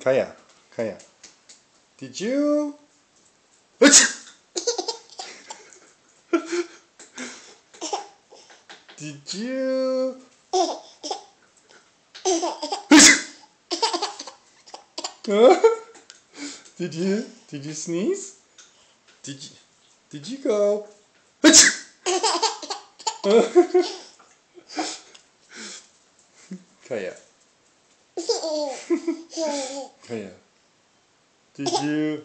Kaya, did you? Did you? Did you? Did you sneeze? Did you go? Kaya. Kaya. Did you?